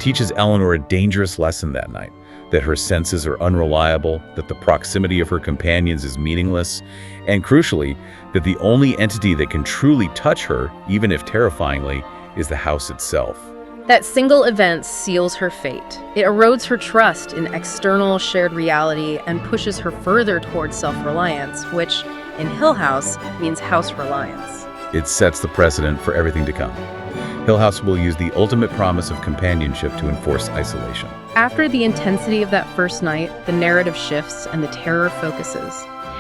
teaches Eleanor a dangerous lesson that night, that her senses are unreliable, that the proximity of her companions is meaningless, and crucially, that the only entity that can truly touch her, even if terrifyingly, is the house itself. That single event seals her fate. It erodes her trust in external shared reality and pushes her further towards self-reliance, which, in Hill House, means house reliance. It sets the precedent for everything to come. Hill House will use the ultimate promise of companionship to enforce isolation. After the intensity of that first night, the narrative shifts and the terror focuses.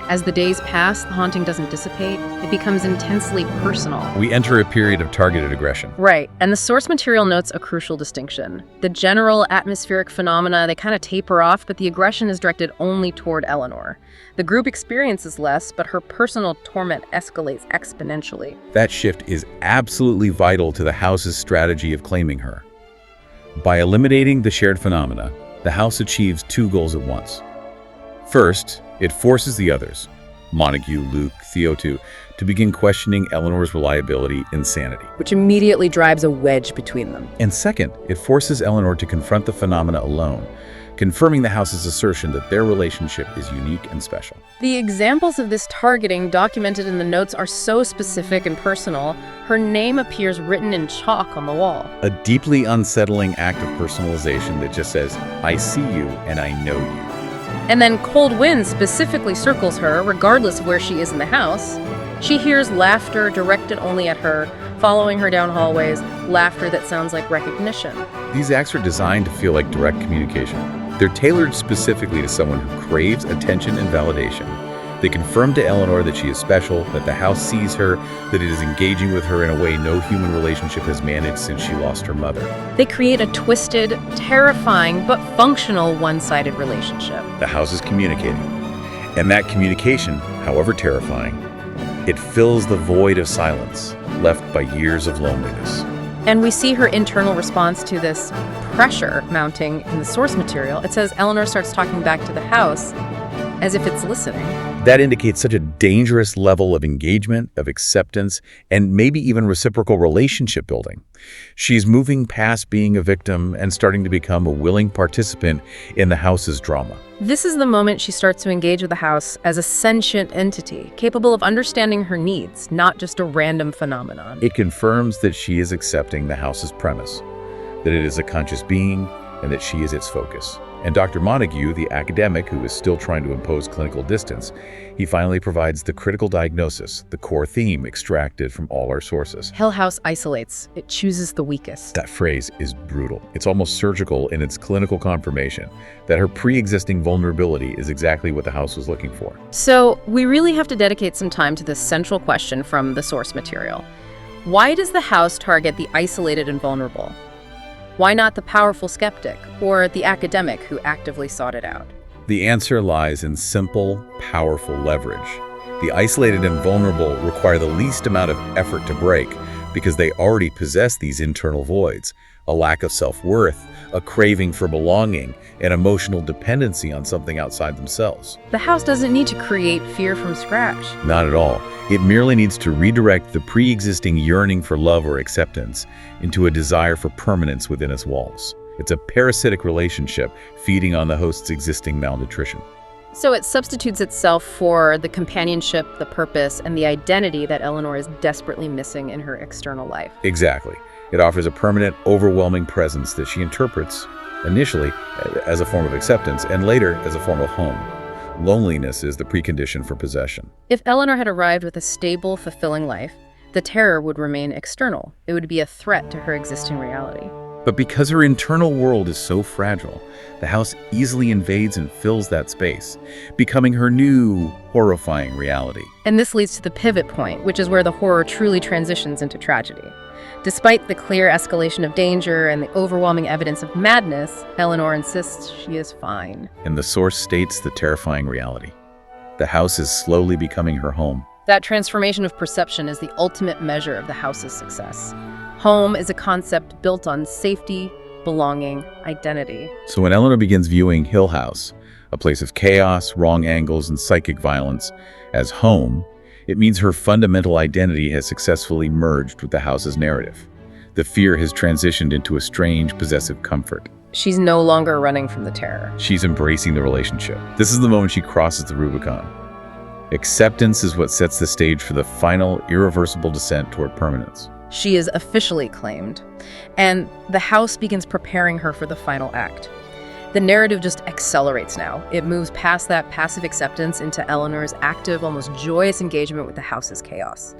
As the days pass, the haunting doesn't dissipate. It becomes intensely personal. We enter a period of targeted aggression. Right, and the source material notes a crucial distinction. The general atmospheric phenomena, they kind of taper off, but the aggression is directed only toward Eleanor. The group experiences less, but her personal torment escalates exponentially. That shift is absolutely vital to the house's strategy of claiming her. By eliminating the shared phenomena, the house achieves two goals at once. First, it forces the others, Montague, Luke, Theo to begin questioning Eleanor's reliability and sanity. Which immediately drives a wedge between them. And second, it forces Eleanor to confront the phenomena alone, confirming the house's assertion that their relationship is unique and special. The examples of this targeting documented in the notes are so specific and personal. Her name appears written in chalk on the wall. A deeply unsettling act of personalization that just says, I see you and I know you. And then cold wind specifically circles her, regardless of where she is in the house. She hears laughter directed only at her, following her down hallways, laughter that sounds like recognition. These acts are designed to feel like direct communication. They're tailored specifically to someone who craves attention and validation. They confirm to Eleanor that she is special, that the house sees her, that it is engaging with her in a way no human relationship has managed since she lost her mother. They create a twisted, terrifying, but functional one-sided relationship. The house is communicating. And that communication, however terrifying, it fills the void of silence left by years of loneliness. And we see her internal response to this pressure mounting in the source material. It says Eleanor starts talking back to the house as if it's listening. That indicates such a dangerous level of engagement, of acceptance, and maybe even reciprocal relationship building. She's moving past being a victim and starting to become a willing participant in the house's drama. This is the moment she starts to engage with the house as a sentient entity, capable of understanding her needs, not just a random phenomenon. It confirms that she is accepting the house's premise, that it is a conscious being, and that she is its focus. And Dr. Montague, the academic who is still trying to impose clinical distance, he finally provides the critical diagnosis, the core theme extracted from all our sources. Hill House isolates. It chooses the weakest. That phrase is brutal. It's almost surgical in its clinical confirmation that her pre-existing vulnerability is exactly what the house was looking for. So we really have to dedicate some time to this central question from the source material. Why does the house target the isolated and vulnerable? Why not the powerful skeptic or the academic who actively sought it out? The answer lies in simple, powerful leverage. The isolated and vulnerable require the least amount of effort to break because they already possess these internal voids, a lack of self-worth, a craving for belonging, and emotional dependency on something outside themselves. The house doesn't need to create fear from scratch. Not at all. It merely needs to redirect the pre-existing yearning for love or acceptance into a desire for permanence within its walls. It's a parasitic relationship feeding on the host's existing malnutrition. So it substitutes itself for the companionship, the purpose, and the identity that Eleanor is desperately missing in her external life. Exactly. It offers a permanent, overwhelming presence that she interprets initially as a form of acceptance and later as a form of home. Loneliness is the precondition for possession. If Eleanor had arrived with a stable, fulfilling life, the terror would remain external. It would be a threat to her existing reality. But because her internal world is so fragile, the house easily invades and fills that space, becoming her new, horrifying reality. And this leads to the pivot point, which is where the horror truly transitions into tragedy. Despite the clear escalation of danger and the overwhelming evidence of madness, Eleanor insists she is fine. And the source states the terrifying reality. The house is slowly becoming her home. That transformation of perception is the ultimate measure of the house's success. Home is a concept built on safety, belonging, identity. So when Eleanor begins viewing Hill House, a place of chaos, wrong angles, and psychic violence, as home, it means her fundamental identity has successfully merged with the house's narrative. The fear has transitioned into a strange, possessive comfort. She's no longer running from the terror. She's embracing the relationship. This is the moment she crosses the Rubicon. Acceptance is what sets the stage for the final, irreversible descent toward permanence. She is officially claimed, and the house begins preparing her for the final act. The narrative just accelerates now. It moves past that passive acceptance into Eleanor's active, almost joyous engagement with the house's chaos.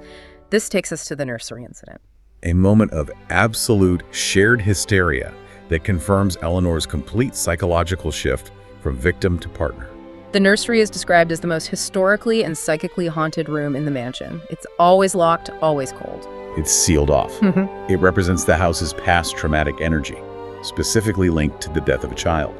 This takes us to the nursery incident. A moment of absolute shared hysteria that confirms Eleanor's complete psychological shift from victim to partner. The nursery is described as the most historically and psychically haunted room in the mansion. It's always locked, always cold. It's sealed off. It represents the house's past traumatic energy, specifically linked to the death of a child.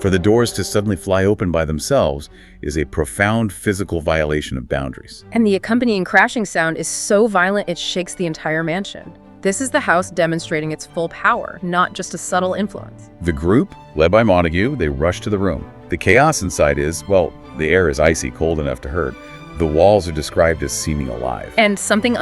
For the doors to suddenly fly open by themselves is a profound physical violation of boundaries. And the accompanying crashing sound is so violent it shakes the entire mansion. This is the house demonstrating its full power, not just a subtle influence. The group, led by Montague, they rush to the room. The chaos inside is, well, the air is icy cold enough to hurt. The walls are described as seeming alive. And something